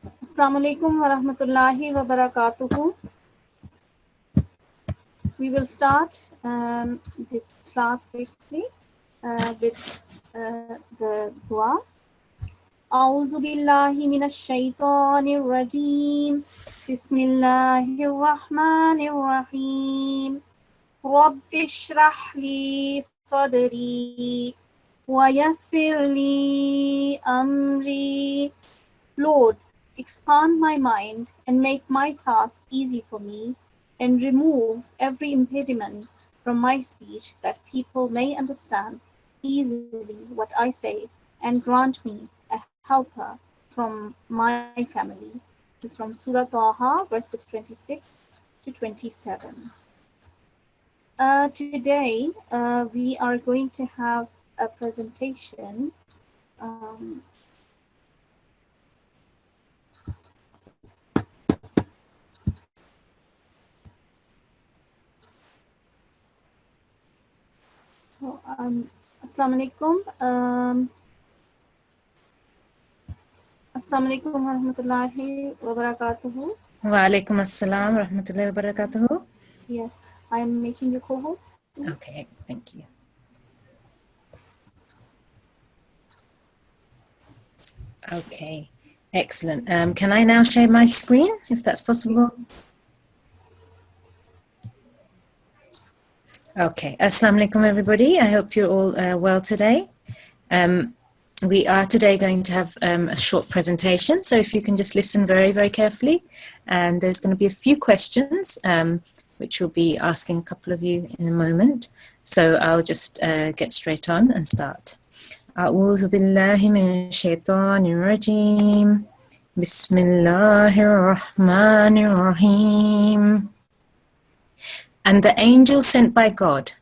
Assalamu alaikum wa rahmatullahi wa barakatuhu. We will start this class quickly with the dua. أعوذ بالله من الشيطان الرجيم بسم الله الرحمن الرحيم رب اشرح لي صدري ويسر لي أمري. Lord, expand my mind and make my task easy for me, and remove every impediment from my speech, that people may understand easily what I say, and grant me a helper from my family. This is from Surah Taha, verses 26 to 27. Today, we are going to have a presentation. Assalamu alaikum. Assalamu alaikum wa rahmatullahi wa barakatuhu. Wa alaikum assalam wa rahmatullahi wa barakatuhu. Yes, I am making you co-host. Okay, thank you. Okay, excellent. Can I now share my screen, if that's possible? Okay, assalamu alaikum everybody. I hope you're all well today. We are today going to have a short presentation, so if you can just listen very, very carefully. And there's going to be a few questions, which we'll be asking a couple of you in a moment. So I'll just get straight on and start. أعوذ بالله من الشيطان الرجيم بسم الله الرحمن الرحيم. And the angel sent by God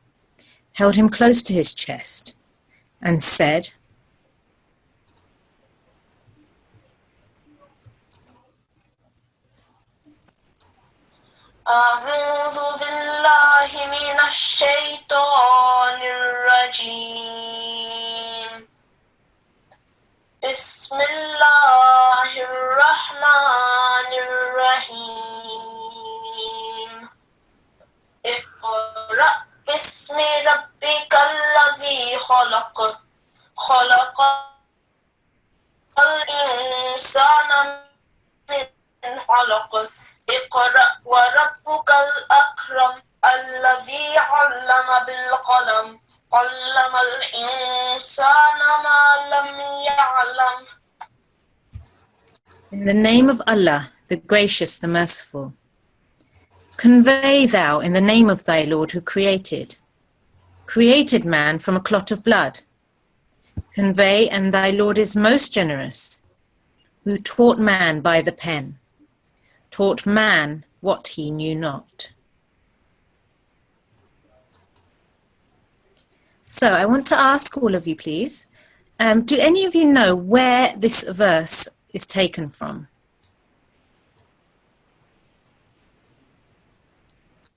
held him close to his chest and said, أعوذ بالله من الشيطان الرجيم بسم الله الرحمن الرحيم اقرأ باسم ربك الذي خلق خلق الإنسان من علق اقرأ وربك الأكرم الذي علم بالقلم علم الإنسان ما لم يعلم. In the name of Allah, the gracious, the merciful. Convey thou in the name of thy Lord who created man from a clot of blood. Convey, and thy Lord is most generous, who taught man by the pen, taught man what he knew not. So I want to ask all of you, please, do any of you know where this verse is taken from?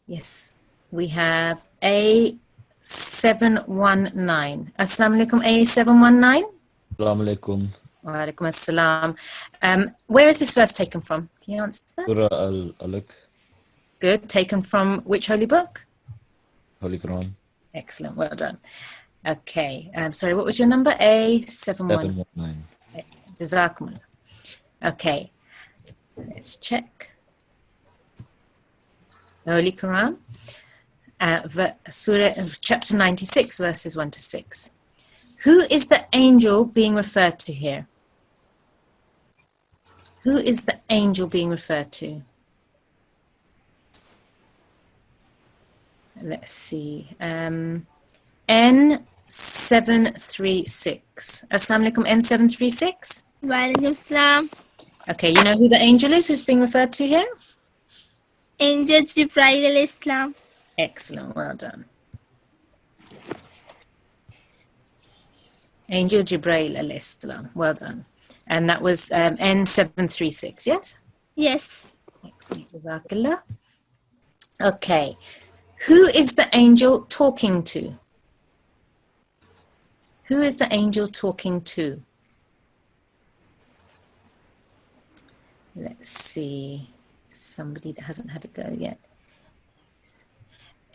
Yes, we have A719. Assalamu alaikum, A719. Assalamu alaikum. Wa alaikum assalam. Where is this verse taken from? Can you answer that? Surah Al-Alaq, Good. Taken from which holy book? Holy Quran. Excellent. Well done. Okay. Sorry, what was your number? A719. 719. Excellent. Jazakumullah. Okay. Let's check. The Holy Quran. Surah, chapter 96, verses 1 to 6. Who is the angel being referred to here? Who is the angel being referred to? Let's see. N736. Assalamu alaikum, N736. Walaikum salam. Okay, you know who the angel is who's being referred to here? Angel Jibreel alayhi salam. Excellent, well done. Angel Jibreel alayhi salam, well done. And that was N736, yes? Yes. Excellent, Jazakallah. Okay, who is the angel talking to? Who is the angel talking to? Let's see. Somebody that hasn't had a go yet.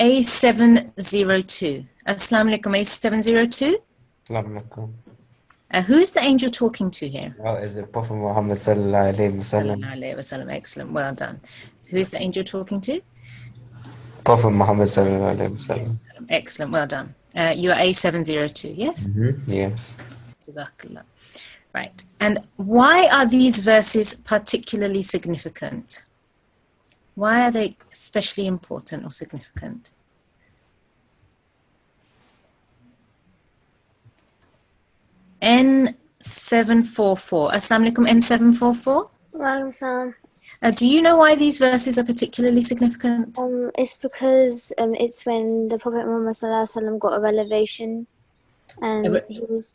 A702. Assalamu alaikum, A702. Assalamu alaikum. Who is the angel talking to here? Well, is it Prophet Muhammad sallallahu alayhi wasallam? Sallallahu alayhi wasallam. Excellent. Well done. So who is the angel talking to? Prophet Muhammad sallallahu alayhi wasallam. Excellent. Well done. You are A702, yes? Yes. Jazakallah. Right. And why are these verses particularly significant? Why are they especially important or significant? N744. Assalamu alaikum, N744. Walaikum salam. Do you know why these verses are particularly significant? It's because it's when the Prophet Muhammad sallallahu alaihi wasallam got a revelation, and he was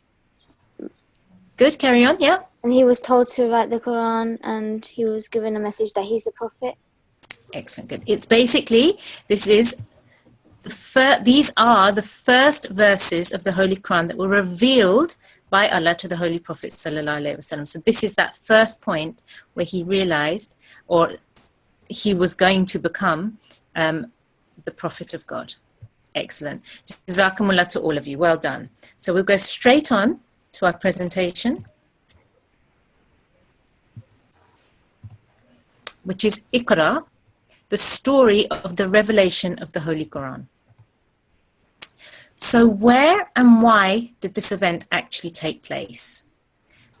Good, carry on, yeah. and he was told to write the Quran, and he was given a message that he's the prophet. Excellent, good. It's basically, these are the first verses of the Holy Quran that were revealed by Allah to the Holy Prophet sallallahu alaihi wasallam. So this is that first point where he realized, or he was going to become the Prophet of God. Excellent. Jazakumullah to all of you. Well done. So we'll go straight on to our presentation, which is Iqra, the story of the revelation of the Holy Quran. So where and why did this event actually take place?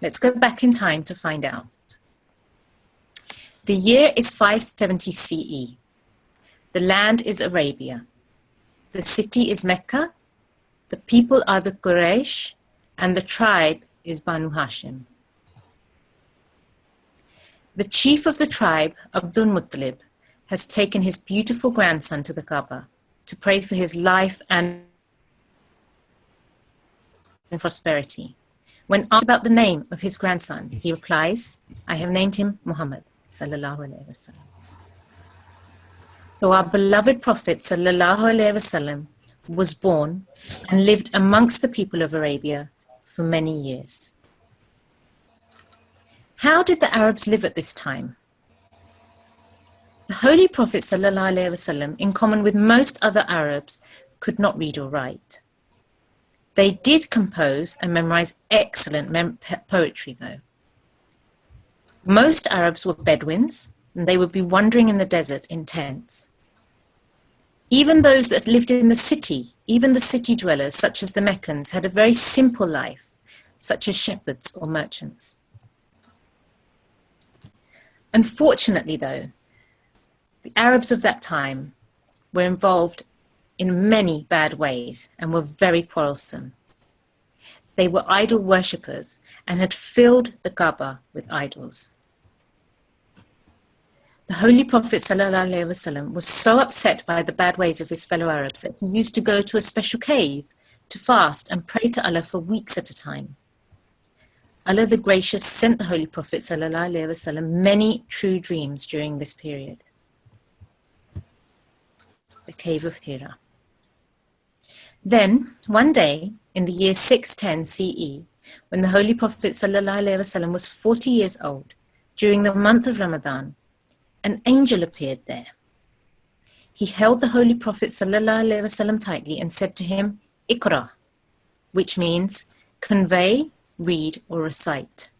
Let's go back in time to find out. The year is 570 CE. The land is Arabia. The city is Mecca. The people are the Quraysh, and the tribe is Banu Hashim. The chief of the tribe, Abdul Muttalib, has taken his beautiful grandson to the Kaaba to pray for his life and prosperity. When asked about the name of his grandson, he replies, I have named him Muhammad sallallahu alaihi wasallam. So our beloved Prophet sallallahu alaihi wasallam was born and lived amongst the people of Arabia for many years. How did the Arabs live at this time? The Holy Prophet sallallahu alaihi wasallam, in common with most other Arabs, could not read or write. They did compose and memorize excellent poetry, though. Most Arabs were Bedouins, and they would be wandering in the desert in tents. Even those that lived in the city, even the city dwellers, such as the Meccans, had a very simple life, such as shepherds or merchants. Unfortunately, though, the Arabs of that time were involved in many bad ways and were very quarrelsome. They were idol worshippers and had filled the Kaaba with idols. The Holy Prophet ﷺ was so upset by the bad ways of his fellow Arabs that he used to go to a special cave to fast and pray to Allah for weeks at a time. Allah the Gracious sent the Holy Prophet ﷺ many true dreams during this period. The cave of Hira. Then, one day, in the year 610 CE, when the Holy Prophet ﷺ was 40 years old, during the month of Ramadan, an angel appeared there. He held the Holy Prophet ﷺ tightly and said to him, Iqra, which means convey, read, or recite.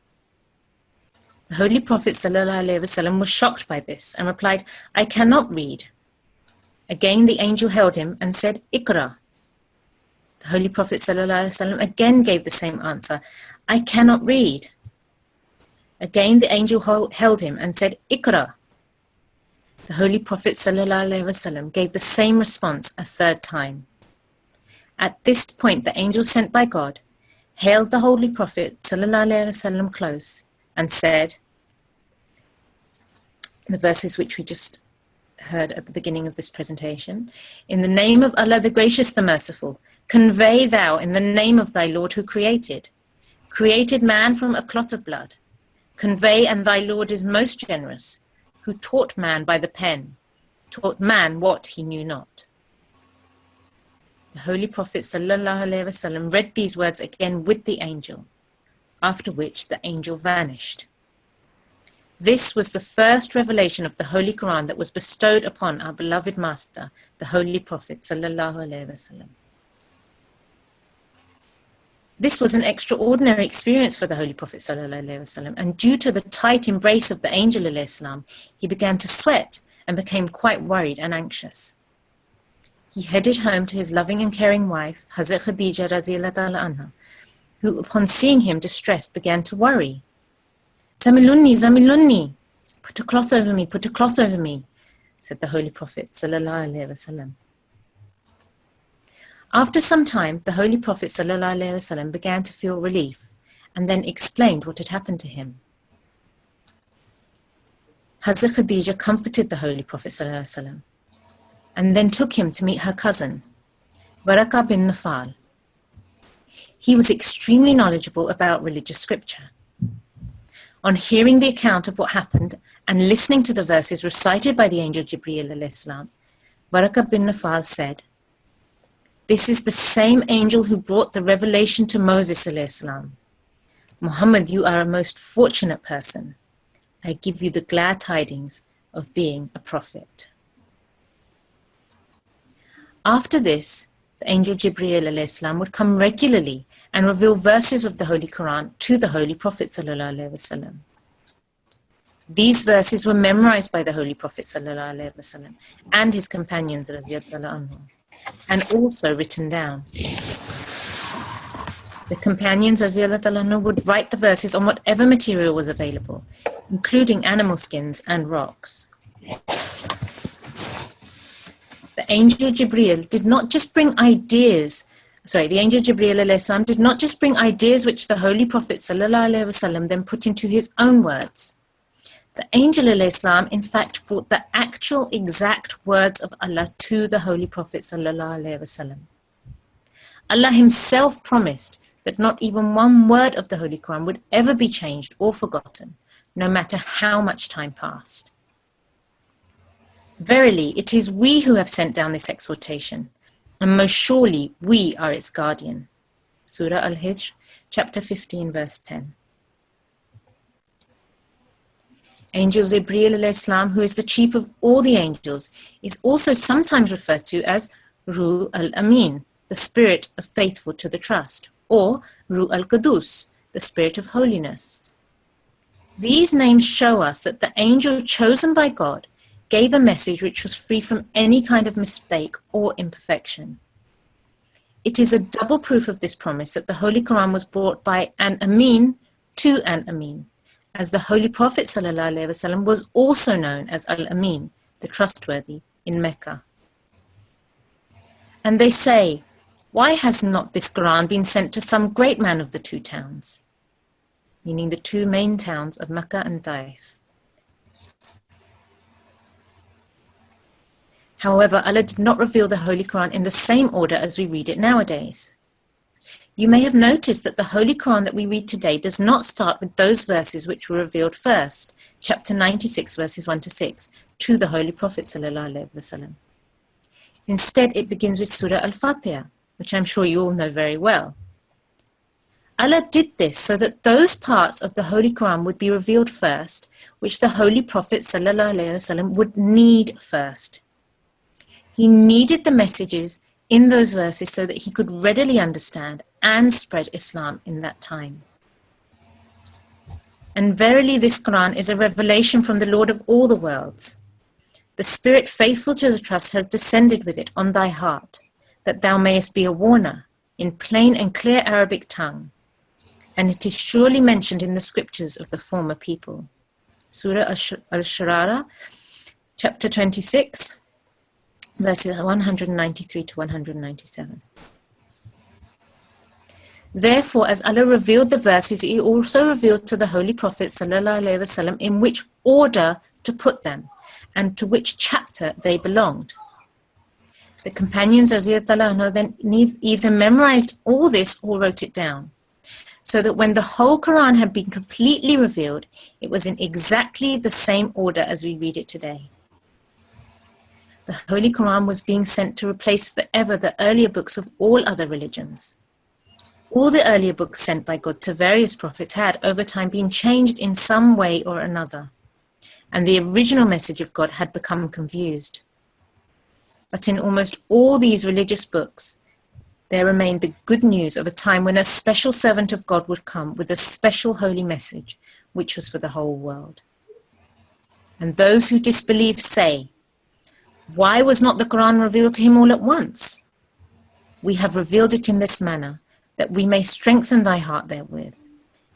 The Holy Prophet ﷺ was shocked by this and replied, I cannot read. Again, the angel held him and said, Iqra. The Holy Prophet ﷺ again gave the same answer, I cannot read. Again, the angel held him and said, Iqra. The Holy Prophet ﷺ gave the same response a third time. At this point, the angel sent by God hailed the Holy Prophet ﷺ close and said, the verses which we just heard at the beginning of this presentation, in the name of Allah the Gracious, the Merciful, convey thou in the name of thy Lord who created man from a clot of blood. Convey, and thy Lord is most generous, who taught man by the pen, taught man what he knew not. The Holy Prophet ﷺ read these words again with the angel, after which the angel vanished. This was the first revelation of the Holy Quran that was bestowed upon our beloved Master, the Holy Prophet sallallahu alaihi wasallam. This was an extraordinary experience for the Holy Prophet sallallahu alaihi wasallam, and due to the tight embrace of the Angel alayhi salam, he began to sweat and became quite worried and anxious. He headed home to his loving and caring wife, Hazrat Khadija radhiyallahu ta'ala anha, who upon seeing him distressed began to worry. Zamilunni, Zamilunni, put a cloth over me, said the Holy Prophet sallallahu alaihi wasallam. After some time, the Holy Prophet ﷺ began to feel relief and then explained what had happened to him. Hazrat Khadija comforted the Holy Prophet ﷺ and then took him to meet her cousin, Waraka bin Nufal. He was extremely knowledgeable about religious scripture. On hearing the account of what happened and listening to the verses recited by the angel Jibreel alayhi Waraka bin Nufal said, "This is the same angel who brought the revelation to Moses alayhi salam. Muhammad, you are a most fortunate person. I give you the glad tidings of being a prophet." After this, the angel Jibreel alayhi salam would come regularly and reveal verses of the Holy Quran to the Holy Prophet sallallahu alaihi wasallam. These verses were memorized by the Holy Prophet sallallahu alaihi wasallam and his companions radhiyallahu anhum, and also written down. The companions would write the verses on whatever material was available, including animal skins and rocks. The angel Jibreel did not just bring ideas. The angel Jibreel alayhi salam did not just bring ideas which the Holy Prophet sallallahu alaihi wasallam then put into his own words. The angel alayhi salam in fact brought the actual exact words of Allah to the Holy Prophet sallallahu alaihi wasallam. Allah himself promised that not even one word of the Holy Quran would ever be changed or forgotten, no matter how much time passed. Verily, it is we who have sent down this exhortation, and most surely we are its guardian. Surah Al-Hijr, chapter 15, verse 10. Angel Jibreel alayhi salam, who is the chief of all the angels, is also sometimes referred to as Ruh al-Amin, the spirit of faithful to the trust, or Ruh al-Qudus, the spirit of holiness. These names show us that the angel chosen by God gave a message which was free from any kind of mistake or imperfection. It is a double proof of this promise that the Holy Quran was brought by an Amin to an Amin, as the Holy Prophet ﷺ was also known as Al-Amin, the trustworthy, in Mecca. And they say, why has not this Quran been sent to some great man of the two towns? Meaning the two main towns of Mecca and Taif. However, Allah did not reveal the Holy Quran in the same order as we read it nowadays. You may have noticed that the Holy Quran that we read today does not start with those verses which were revealed first, chapter 96, verses 1 to 6, to the Holy Prophet ﷺ. Instead, it begins with Surah Al-Fatiha, which I'm sure you all know very well. Allah did this so that those parts of the Holy Quran would be revealed first, which the Holy Prophet ﷺ would need first. He needed the messages in those verses so that he could readily understand and spread Islam in that time. And verily this Quran is a revelation from the Lord of all the worlds. The Spirit faithful to the trust has descended with it on thy heart, that thou mayest be a warner in plain and clear Arabic tongue. And it is surely mentioned in the scriptures of the former people. Surah Al-Shurara, chapter 26, verses 193 to 197. Therefore, as Allah revealed the verses, He also revealed to the Holy Prophet ﷺ in which order to put them and to which chapter they belonged. The companions then either memorized all this or wrote it down, so that when the whole Quran had been completely revealed, it was in exactly the same order as we read it today. The Holy Quran was being sent to replace forever the earlier books of all other religions. All the earlier books sent by God to various prophets had over time been changed in some way or another. and the original message of God had become confused. But in almost all these religious books, there remained the good news of a time when a special servant of God would come with a special holy message, which was for the whole world. And those who disbelieve say, why was not the Quran revealed to him all at once? We have revealed it in this manner, that we may strengthen thy heart therewith,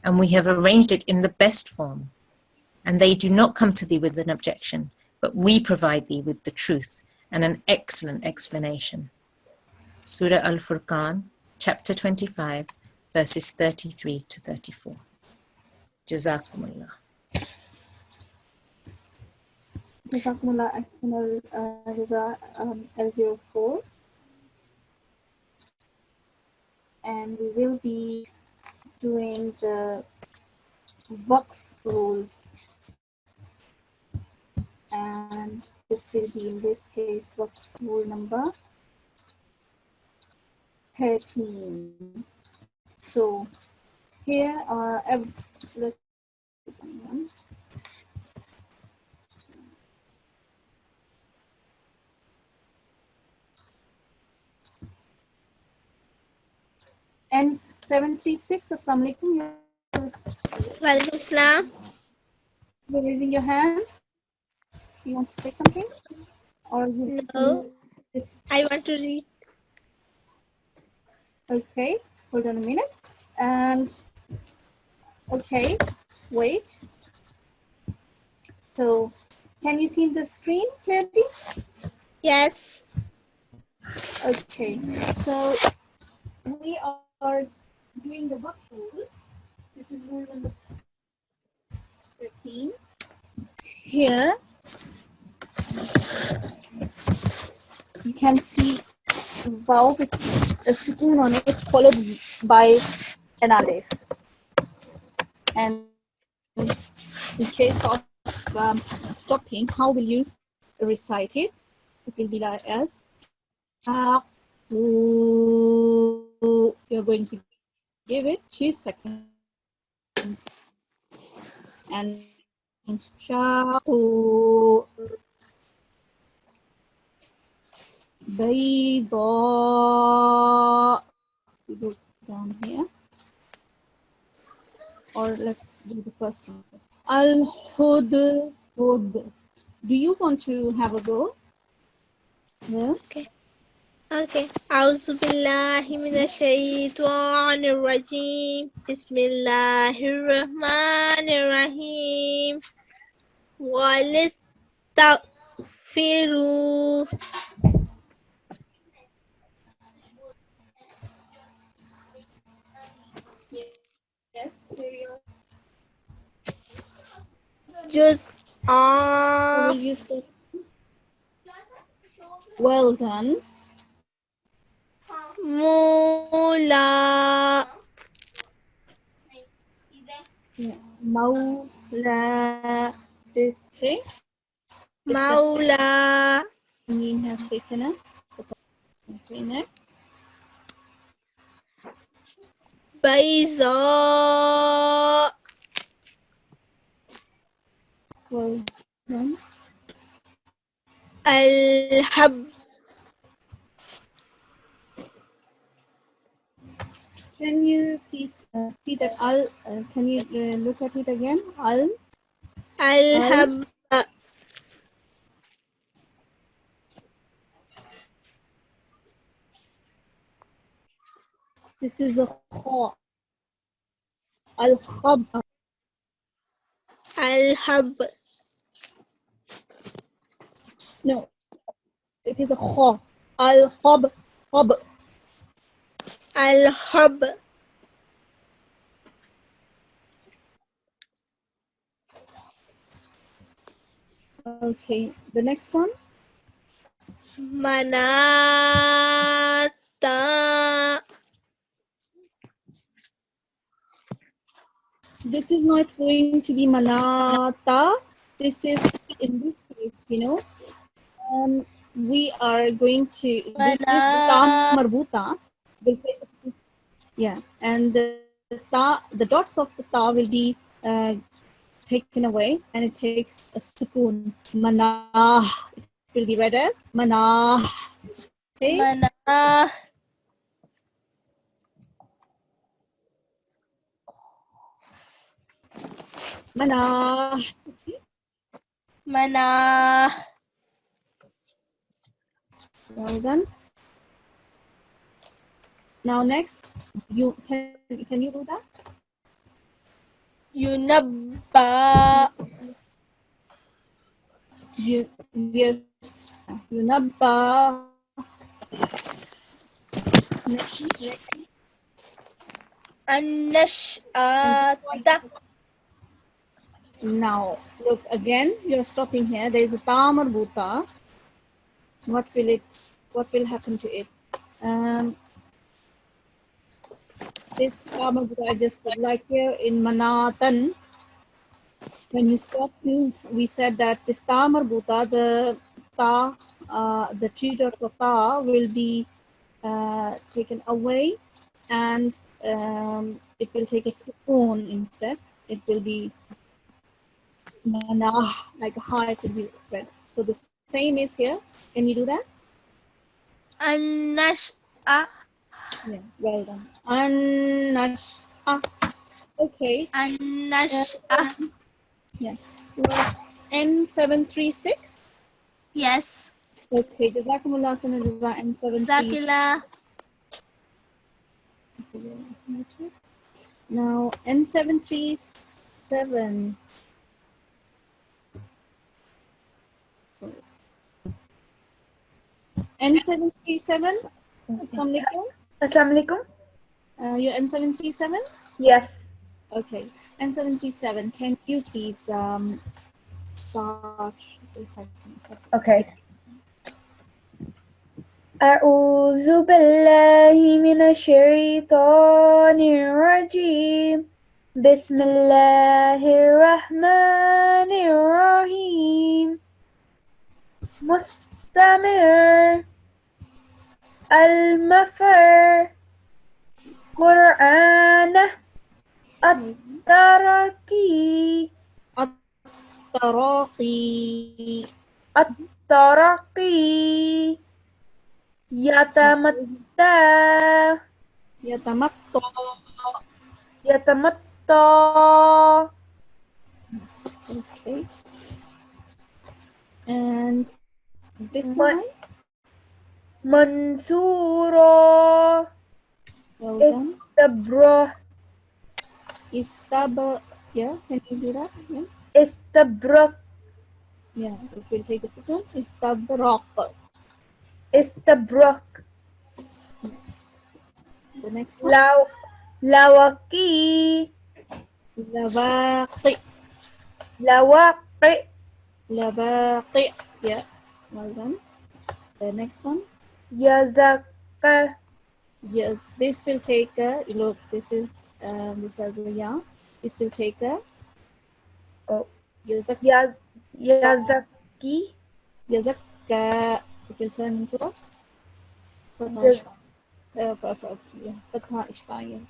and we have arranged it in the best form. And they do not come to thee with an objection, but we provide thee with the truth and an excellent explanation. Surah Al-Furqan, chapter 25, verses 33 to 34. Jazakumullah. Jazakumullah Ahsanal Jaza L04. And we will be doing the Waqf rules. And this will be, in this case, Waqf rule number 13. So here are, let's do someone. And 736, Assalamu alaikum. Walaikum Assalam. You're raising your hand. You want to say something? Or you No, this? I want to read. Okay, hold on a minute. And okay, wait. So, can you see the screen clearly? Yes. Okay, so we are doing the work rules. This is rule number 13. Here, you can see wow with a sukoon on it, followed by an alif. And in case of stopping, how will you recite it? It will be like as you're going to give it 2 seconds and شاقوا بيضاء. We go down here, or let's do the first one. Al-Hud. Do you want to have a go? Yeah. Okay. أعوذ بالله من الشيطان الرجيم. بسم الله الرحمن الرحيم. ولستغفروا. Yes. جزء Will you start? Well done. مولا. Yeah. Mawla. Okay. مولا. Mean has taken it. Okay, next. بيضاء. Well done. الحب. Can you please see that al? Can you look at it again? Al. الحب. This is a kha. Al khab. الحب. No, it is a kha. Al khab. Khab. الحب. Okay, the next one. مناتا. This is not going to be manata. This is, in this case, we are going to, this ta marbuta will take, yeah, and the dots of the ta will be taken away and it takes a sukoon. Manah. It will be read as manah. Okay. Manah. Manah. Manah. Well done. Now next, you can you do that? Yunabba. Yes. Yunabba. An-nash'ata. Now look again. You're stopping here. There is a ta marbuta. What will happen to it? This ta marbuta I just put like here in manatan. When you stop, we said that this ta marbuta, the three dots of ta will be taken away, and it will take a sukoon instead. It will be manah, like a ha, it will be read. So the same is here. Can you do that? An-nash'a. Yeah, well done. An-nash. Okay. An-nash'a. Yeah. Well, N736. Yes. Okay, Jazakumullah N736. Zakila. Now N737. N737. Assalamu alaikum. Assalamu alaikum. You're N737? Yes. Okay. N737. Can you please start reciting? Okay. أعوذ بالله من الشيطان الرجيم بسم الله الرحمن الرحيم مستمر المفر قرآن الترقي التراقي. الترقي يتمتع يتمطى. يتمتع. Okay. And this line? منصورا Well done. استبرق Yeah, can you do that? Yeah. استبرق Yeah, it will take a second. Istabraq. استبرق The next one. لواقي Lawaqi. لواقي Lawaqi. Yeah, well done. The next one. يزق Yes, this will take a, look, this has a yeah. This will take a, yazak, يزكي yazakka. It will turn into a يز- fatha ishqaiya.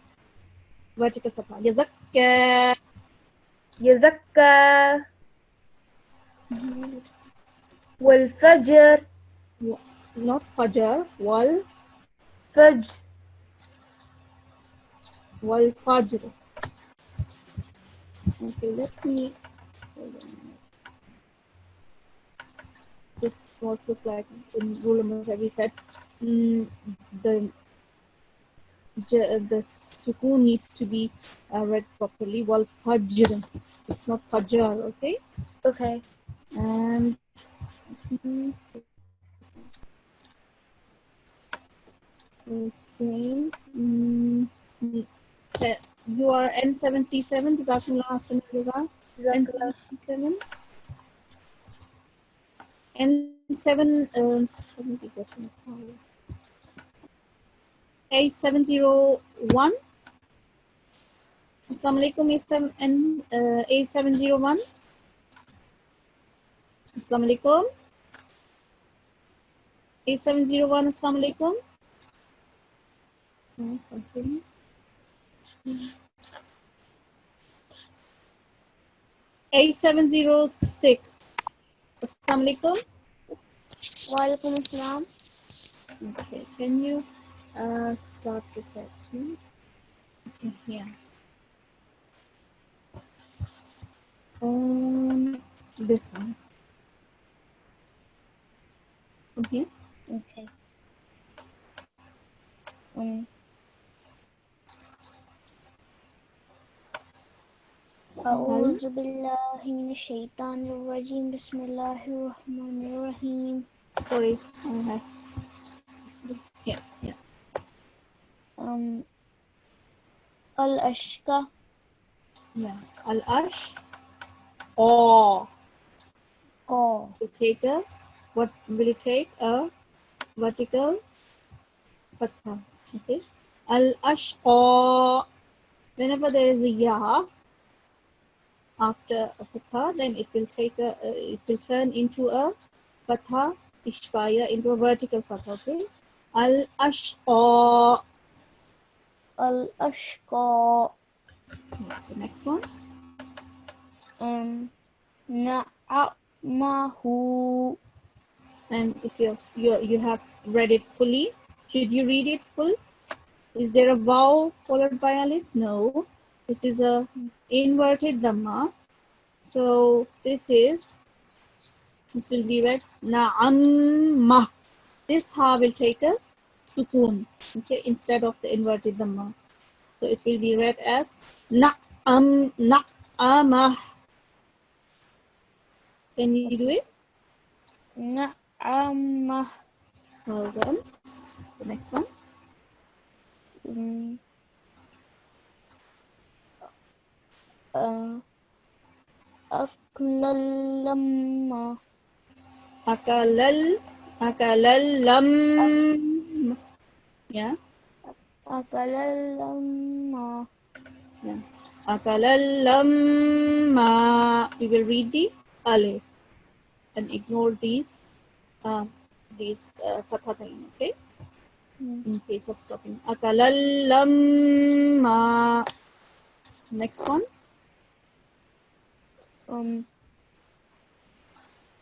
Vertical fatha. Yazakka. يزكى والفجر Not fajar. Wal فجر fajr. Okay, let me. Hold on a minute. This was look like in rule number we said the sukoon needs to be read properly. Wal fajr. It's not fajar. Okay. Okay. And okay. You are N737. Jazakumullah Hasan Jaza. N737. N7. Let me get my file. A701. Assalamu alaikum. A701. Assalamu alaikum. A701. Assalamu alaikum. A706. Assalamu alaikum. Walaikum assalam. Okay, can you start reciting? Okay, yeah. This one. Okay. Okay. أعوذ بالله من الشيطان الرجيم بسم الله الرحمن الرحيم. Sorry, I have. Yeah. الأشقى. Yeah. Al-ash. Or. قا. To take a. What will it take? A vertical. Fatha. Okay. Al-ashqa. Whenever there is a ya after a fatha, then it will take a. It will turn into a fatha ishbaya into a vertical fatha. Okay. Al-ashqa. الأشقى. Yes, the next one. نعمه. And if you have read it fully, should you read it full? Is there a vowel followed by alif? No. This is a inverted dhamma. So this will be read na'amma. This ha will take a sukoon, okay, instead of the inverted dhamma. So it will be read as na'amah. Can you do it? نعمه. Well done. The next one. أكل اللمة. Akalal lam. Yeah. أكل اللمة. Yeah. Akalal lamma. We will read the alif and ignore these fathatain, okay? In case of stopping. Akalal lamma. Next one.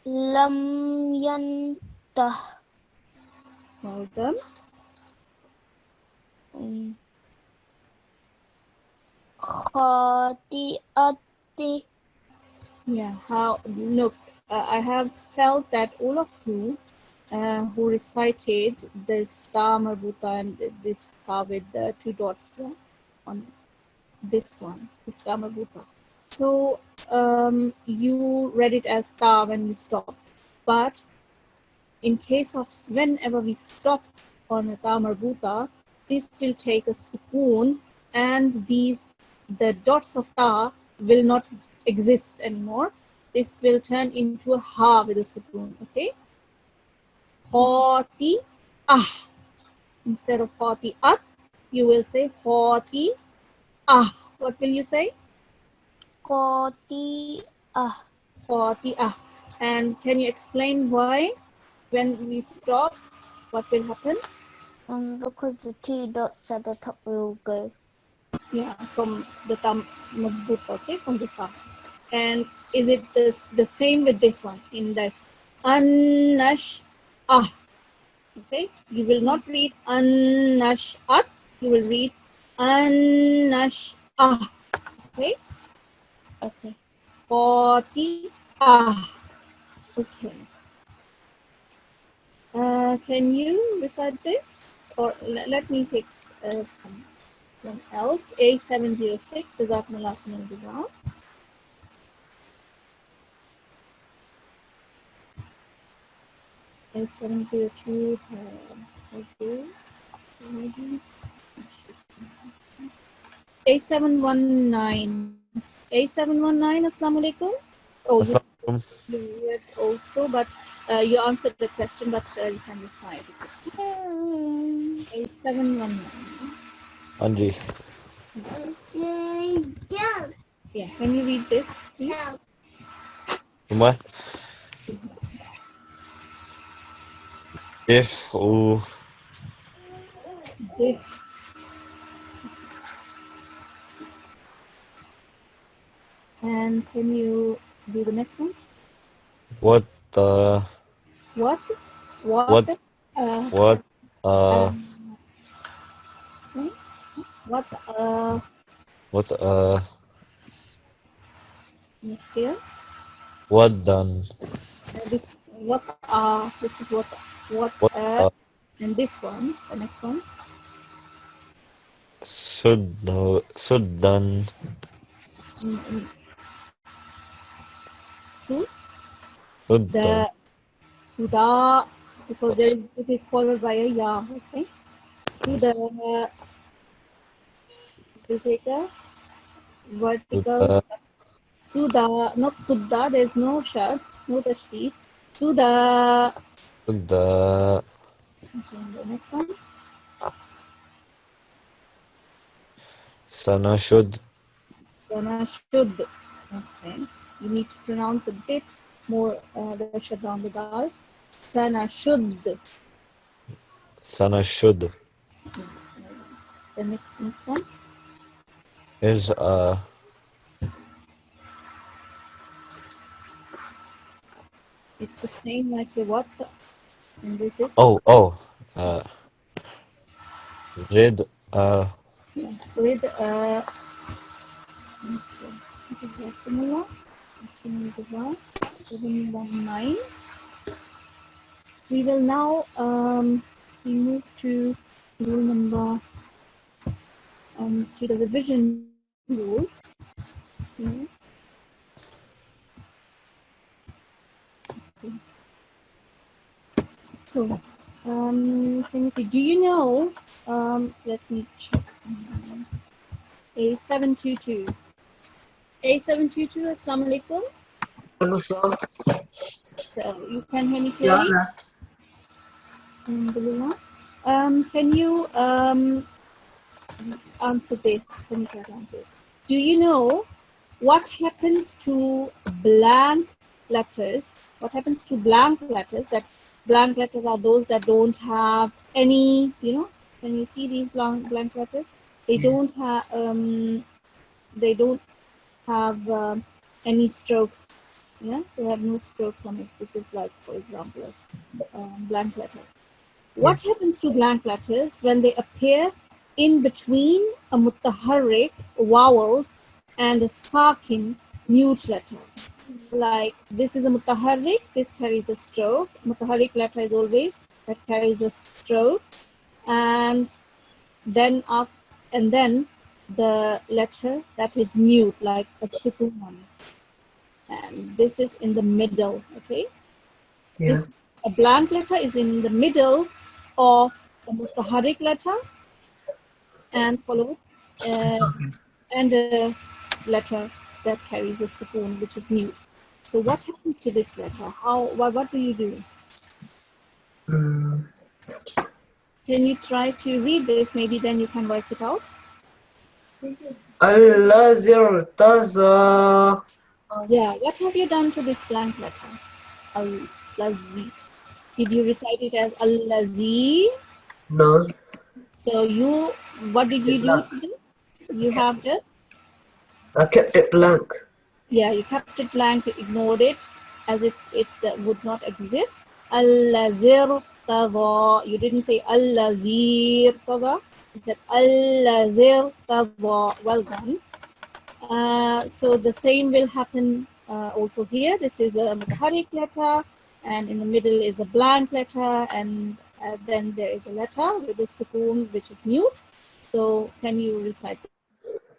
لم ينته. Well done. خاطئة. Yeah. Look, I have felt that all of you who recited this ta marbuta and this ta with the two dots on this one, this ta marbuta. So you read it as ta when you stop, but in case of whenever we stop on a ta marbuta, this will take a sukoon, and the dots of ta will not exist anymore. This will turn into a ha with a sukoon, okay? Khati ah. Instead of khati at, you will say khati ah. What will you say? خاطئة. Khati ah. And can you explain why? When we stop, what will happen? Because the two dots at the top will go. Yeah, from the tam marbuta, okay, from the sa. And is it the same with this one? In this annash ah. Okay, you will not read an-nash-at, you will read an-nash-ah. Okay, Okay. Qati-ah. Okay. Can you recite this? Or let me take someone else. A706, Jazakumullah khairan. A702, okay. A719. A719, Assalamu alaikum. Oh, you read also, but you answered the question, but you can recite it. A719. Anji. Yeah, can you read this, please? Uma. If or Okay. And can you do the next one? What What? what Uh, what okay. What? what Next here. what done? This. What? This is what? What? What And this one. The next one. should done? Mm, Su. Should done. The Suda, because there is, it is followed by a ya. Okay. Suda. We'll take a vertical. Suda, not Sudda. There's no shad, no tashdid. Suda. Should Okay, and the next one. Sana should. Sana should. Okay. You need to pronounce a bit more the shad on the dal. Sana should. Sana should The next one. is It's the same like your what, and this is read with we will now we move to rule number to the revision rules. Okay. So can you see, do you know let me check something. A722 Assalamu alaikum. So you can hear me clearly? Alhamdulillah. Can you answer this? Can you try to answer this? Do you know what happens to blank letters? What happens to blank letters? That blank letters are those that don't have any, you know, when you see these blank letters, they don't have any strokes. Yeah, they have no strokes on it. This is like, for example, a blank letter. What happens to blank letters when they appear in between a mutaharrik, vowel, and a sakin, mute letter? Like this is a mutaharrik, this carries a stroke. Mutaharrik letter is always that carries a stroke, and then the letter that is mute, like a sukun, and this is in the middle. Okay. Yeah. A blank letter is in the middle of a mutaharrik letter and followed and a letter that carries a sukun, which is mute. So what happens to this letter? What do you do? Can you try to read this? Maybe then you can work it out. Allazi irtaza. Yeah, what have you done to this blank letter? Al-lazi. Did you recite it as al-lazi? No. So what did you do to them? You have just? I kept it blank. Yeah, you kept it blank, you ignored it as if it would not exist. Al-lazir tadha. You didn't say al-lazir tadha. You said al-lazir tadha. Well done. So the same will happen also here. This is a mutaharrik letter, and in the middle is a blank letter, and then there is a letter with a sukun, which is mute. So can you recite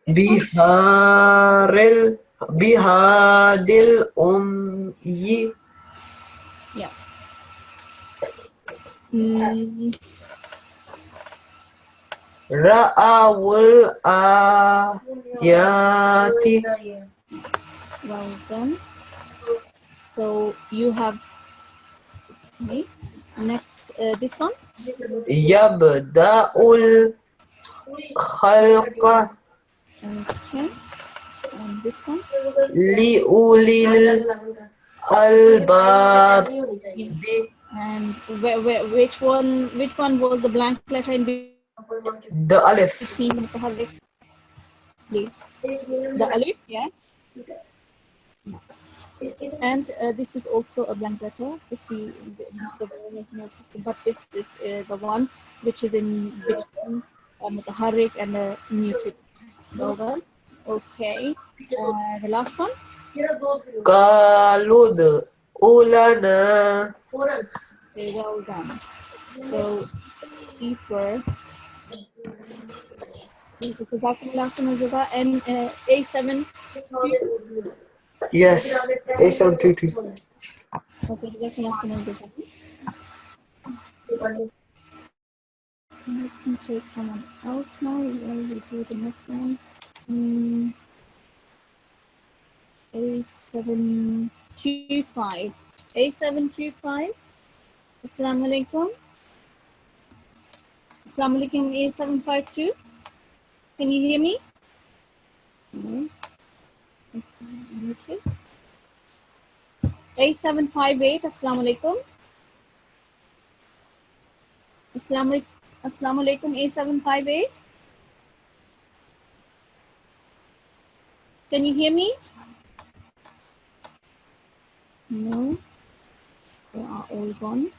this one? Bihadil umyi. Yeah. Ra'awul ayati. Well done. So you have, okay. Next, this one. Yabda'ul khalqa. Okay. And this one. Liulil albab. And which one was the blank letter in between? The alif. The alif, yeah. And this is also a blank letter. If we, but this is the one which is in between mutaharrik and muted. Well done. Okay. The last one. قالوا ادعوا لنا. Okay, well done. So deeper. This is and A7. Yes, A722. Okay, let me take someone else now. We'll do the next one. A725. A725. Assalamu alaikum. Assalamu alaikum, A752. Can you hear me? No. Okay. A758. Assalamu alaikum. Assalamu alaikum, A758. Can you hear me? No. They are all gone.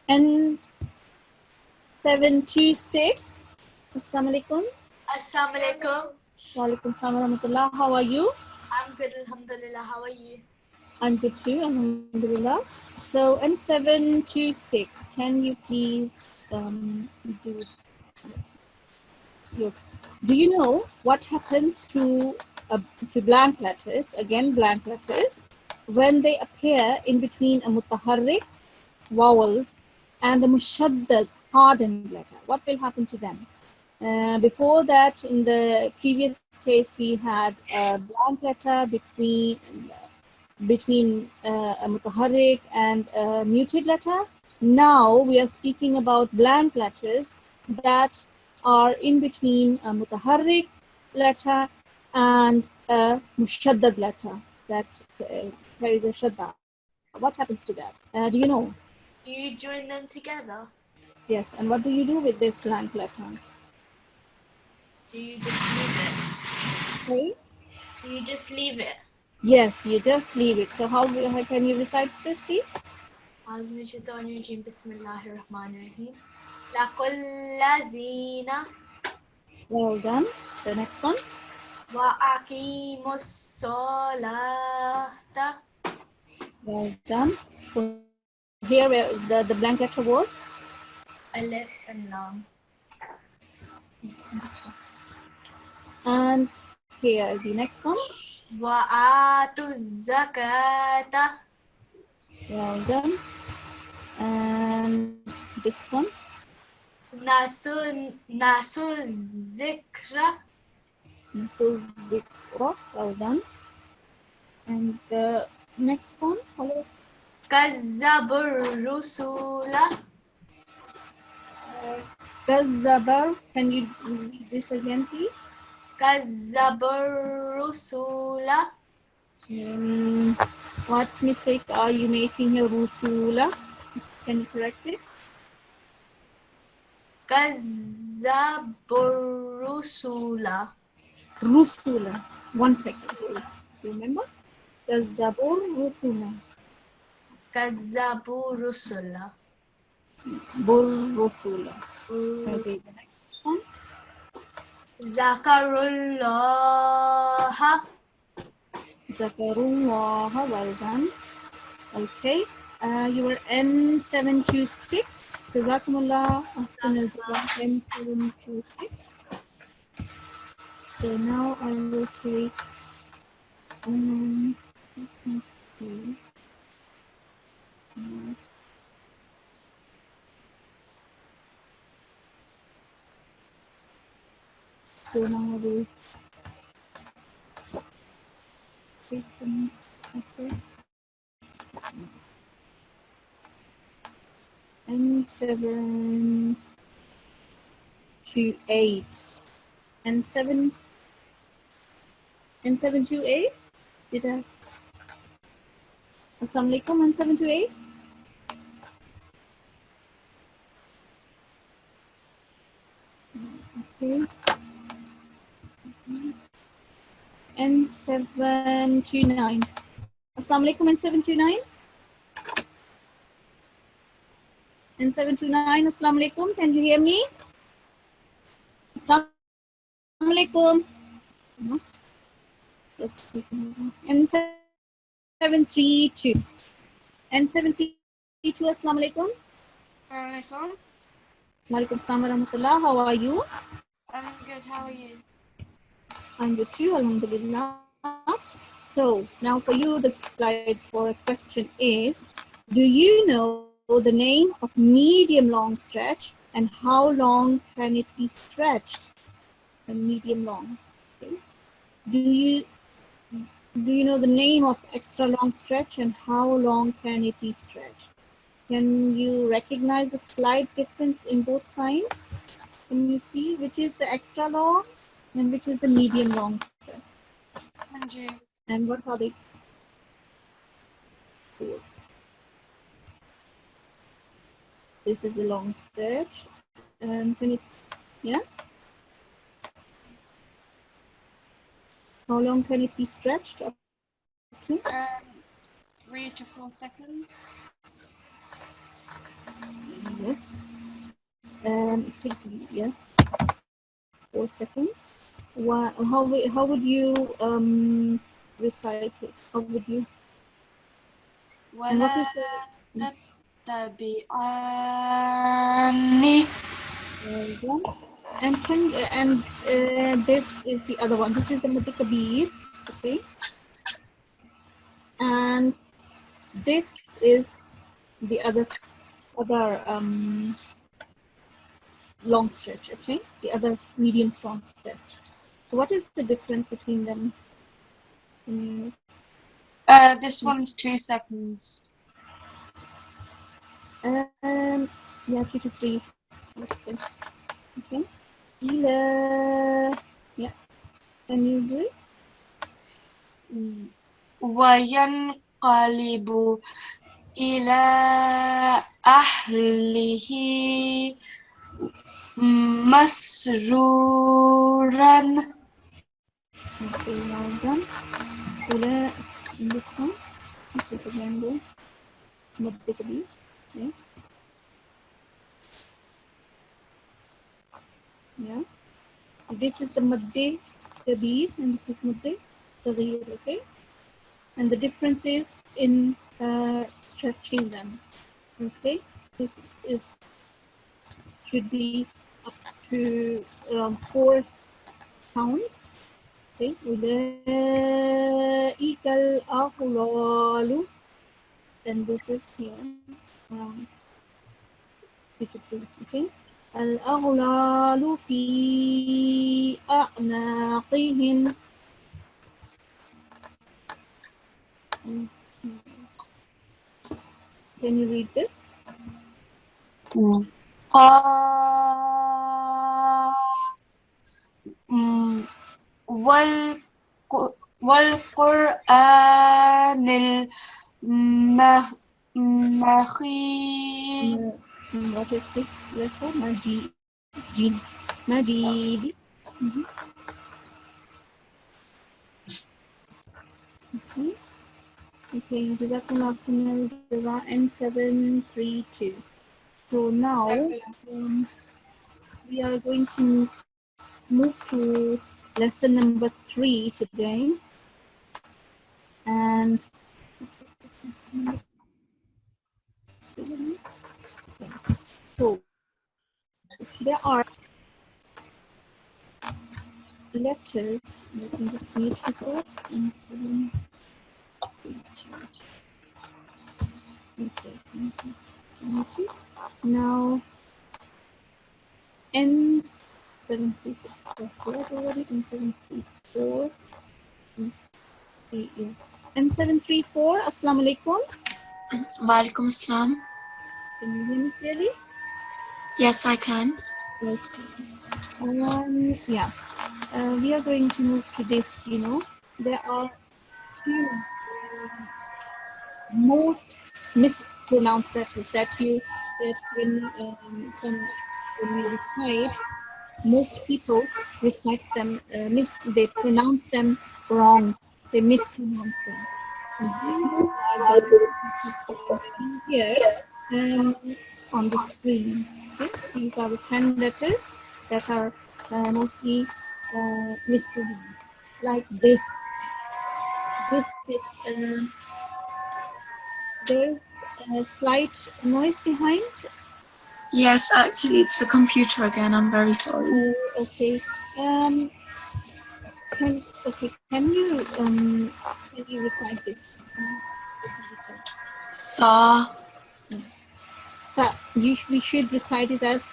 And 726. Assalamu alaikum. Assalamu alaikum. Wa alaikum salam wa rahmatullah. How are you? I'm good, alhamdulillah. How are you? I'm good too, alhamdulillah. So N726, can you please do you know what happens to blank letters, again blank letters, when they appear in between a mutaharrik, voweled, and a mushaddad, hardened letter? What will happen to them? Before that, in the previous case, we had a blank letter between a mutaharrik and a muted letter. Now we are speaking about blank letters that are in between a mutaharrik letter and a mushaddad letter that carries a shadda. What happens to that? Do you know? You join them together? Yes, and what do you do with this blank letter? Do you just leave it? Okay. Do you just leave it? Yes, you just leave it. So how can you recite this, please? Bismillahirrahmanirrahim. Lakullazina Well done. The next one. wa aqimus solata. Well done. So here the blank letter was? Alif and lam. And here the next one. Wa atuz zakata. Well done. And this one. Nasu zikra. Nasu zikra. Well done. And the next one. Follow. Kazzabur rusula. Kazzabar. Can you read this again, please? Kazzabur rusula. What mistake are you making here, Rusula? Can you correct it? Kazzabur rusula. Rusula. 1 second. Remember? Kazzabur Rusula. Kazzabur rusula. Bur Rusula. Okay, the next one. Zakarullaha. Zakarullah. Well done. Okay. You were N726. Jazakumullah. Ahsanul Jazak. N726. So now I will take. Let me see. So now I will take them. Okay. N7 to 8. N7 to 8. Did I? Assalamu alaikum. N7 to 8. Okay. N729. Assalamu alaikum, N729. N729, assalamu alaikum. Can you hear me? Assalamu alaikum. Let's see. N732. N732, assalamu alaikum. Assalamualaikum. Walaikum salam wa rahmatullah. How are you? I'm good. How are you? I'm good too, alhamdulillah. So now for you, the slide for a question is, do you know the name of medium long stretch and how long can it be stretched? A medium long. Okay. Do you know the name of extra long stretch and how long can it be stretched? Can you recognize a slight difference in both signs? Can you see which is the extra long and which is the medium long stretch? And what are they? This is a long stretch. Can you, yeah? How long can it be stretched? Okay. 3 to 4 seconds. Yes. Yeah. 4 seconds. How would you recite it? How would you? And what is the? Well done. And this is the other one. This is the Mudd Kabir, okay. And this is the other long stretch, okay. The other medium strong stretch. So what is the difference between them? This one's 2 seconds. Yeah, 2 to 3. Let's say. Okay. Yeah. Can you do it? وينقلب إلى أهله مسرورا. Okay, well done. This one. This is again the Mudd Kabir. Yeah. Yeah. This is the Mudd Kabir and this is Mudd Saghir, okay? And the difference is in stretching them, okay? This should be up to around 4 pounds. Okay, أولئك الأغلال, and this is here around 53. Okay, الأغلال في أعناقهم. Can you read this? والقرآن المجيد. What is this letter? Majid. Majid. Okay. Okay, Jazakumullah khairan, N732. So now we are going to move to lesson number 3 today. And so there are letters. Let me just see it first. Okay. Now N736. That's what already. N734. Let's see here. N734. Assalamu alaikum. Walaikum assalam. Can you hear me clearly? Yes, I can. Okay. Yeah. We are going to move to this. You know, there are two most mispronounced letters that when we recite, most people recite them. They pronounce them wrong. They mispronounce them. And these are the you can see here on the screen. Okay? These are the 10 letters that are mostly mispronounced. Like this. This is there's a slight noise behind. Yes, actually, it's the computer again. I'm very sorry. Oh, okay. Can you recite this? Sa. We should recite it as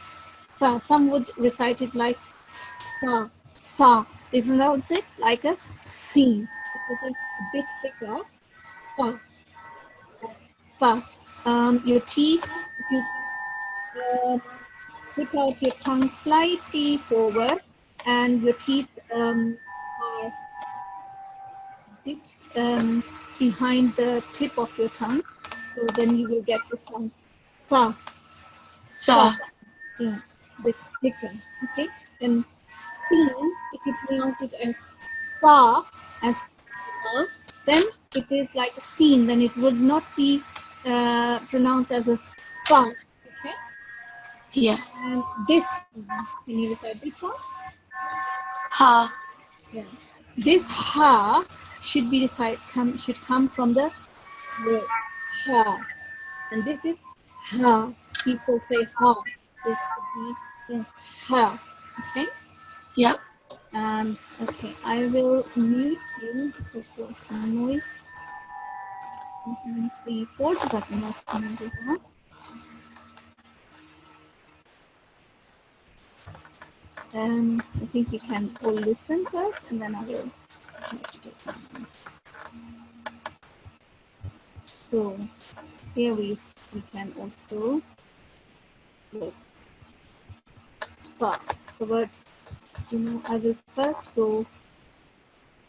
sa. Some would recite it like sa, sa. They pronounce it like a C because it's a bit thicker. Pa, pa. Your teeth, if you put out your tongue slightly forward, and your teeth are bit behind the tip of your tongue, so then you will get the sound pa. Sa. Yeah, bit thicker. Okay, and seen, if you pronounce it as sa, then it is like a seen. Then it would not be pronounced as a fa. Okay. Yeah. And this one, can you recite this one? Ha. Yeah. This ha should be should come from the word ha, and this is ha. People say ha. This should be ha. Okay. Yep. And okay, I will mute you because there's noise. 1, 2, 3, 4. I think you can all listen first, and then I will. So here we can also look. Start the words. I will first go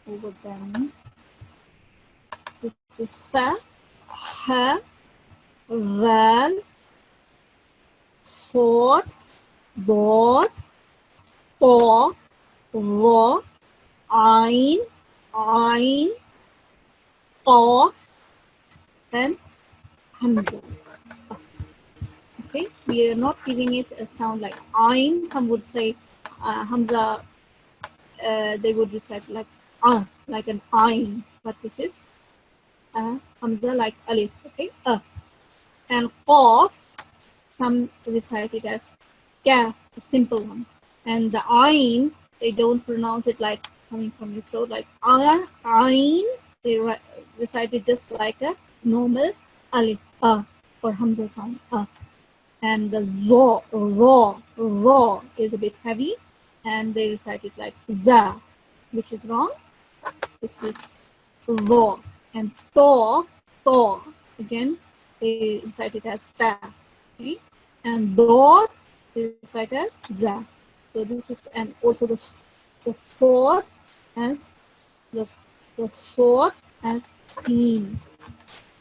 over them. This is tha, ha, val, thought, bod, po, wo, ein, qaf, and hamza. Okay, we are not giving it a sound like ein. Some would say hamza. They would recite like an ein, but this is hamza like alif. Okay, and qaf. Some recite it as ka, a simple one, and the ein, they don't pronounce it like coming from your throat like ein. They recite it just like a normal alif or hamza sound. And the zo is a bit heavy, and they recite it like za, which is wrong. This is zo. And to again, they recite it as ta. Okay? And dod, they recite as za. So this is, and also the fourth as the fourth as seen.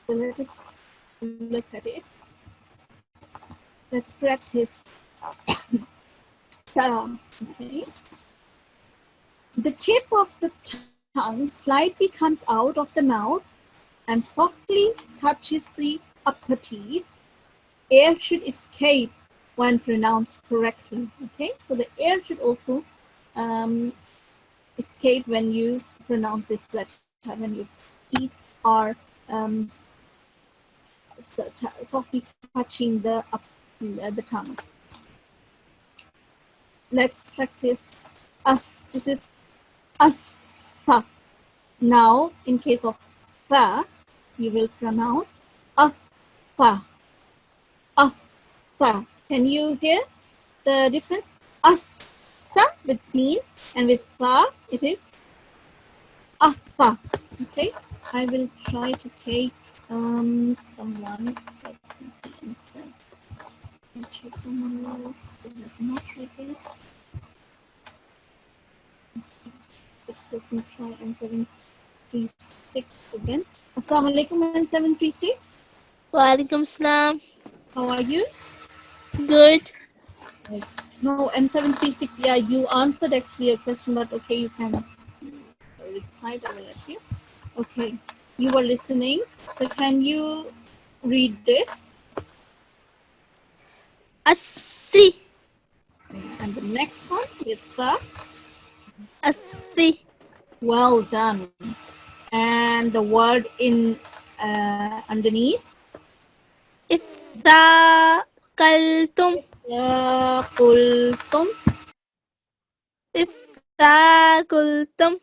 So let us look at it. Let's practice. Salam. Okay. The tip of the tongue slightly comes out of the mouth and softly touches the upper teeth. Air should escape when pronounced correctly. Okay, so the air should also escape when you pronounce this letter, when your teeth are softly touching the tongue. Let's practice us. This is assa. Now, in case of tha, you will pronounce atha. Atha. Can you hear the difference? Assa with sin, and with tha, it is atha. Okay, I will try to take someone. Let me see. I'll choose someone else who has not read it. Let me try N736 again. Assalamu alaikum, N736. Walaikum salam. How are you? Good. No, N736. Yeah, you answered actually a question, but okay, you can recite, I will let you. Okay, you were listening. So can you read this? Assi. And the next one with the Assi. well done. And the word in underneath. Ithaqaltum. قلتم. Ithaqultum.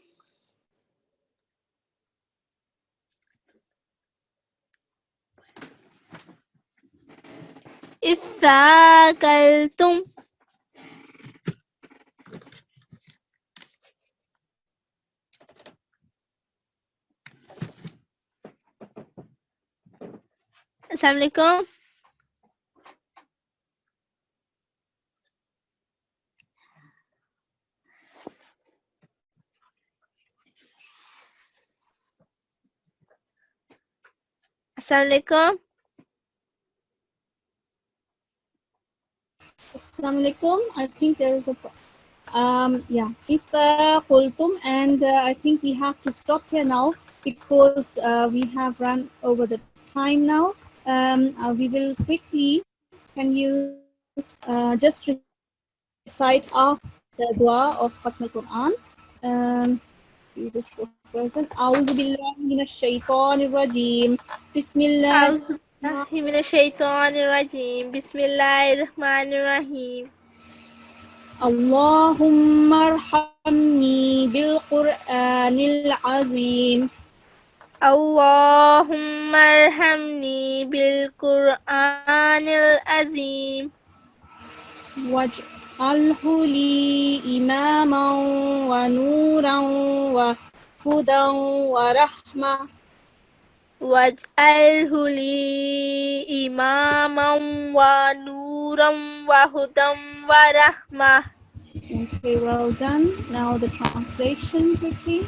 Ithaqaltum. Assalamualaikum. Assalamualaikum. Assalamualaikum. I think there is a yeah, if qultum, and I think we have to stop here now because we have run over the time now. We will quickly, can you just recite the dua of Khatm al-Quran? Present. أعوذ بالله من الشيطان الرجيم. بسم الله أعوذ بالله من الشيطان الرجيم. بسم الله الرحمن الرحيم. اللهم ارحمني بالقرآن العظيم. اللهم ارحمني بالقرآن العظيم. واجعله لي إماما ونورا وهدى ورحمة. واجعله لي إماما ونورا وهدى ورحمة. Okay, well done. Now the translation quickly,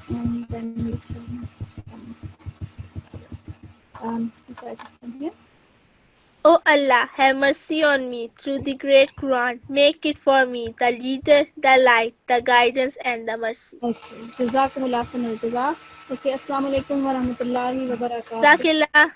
and then we can start. Start from here. O Allah, have mercy on me through the great Quran. Make it for me the leader, the light, the guidance, and the mercy. Okay, Jazakumullah sanal jazak. Okay, Assalamu alaikum wa rahmatullahi wa barakatuh. Jazakallah.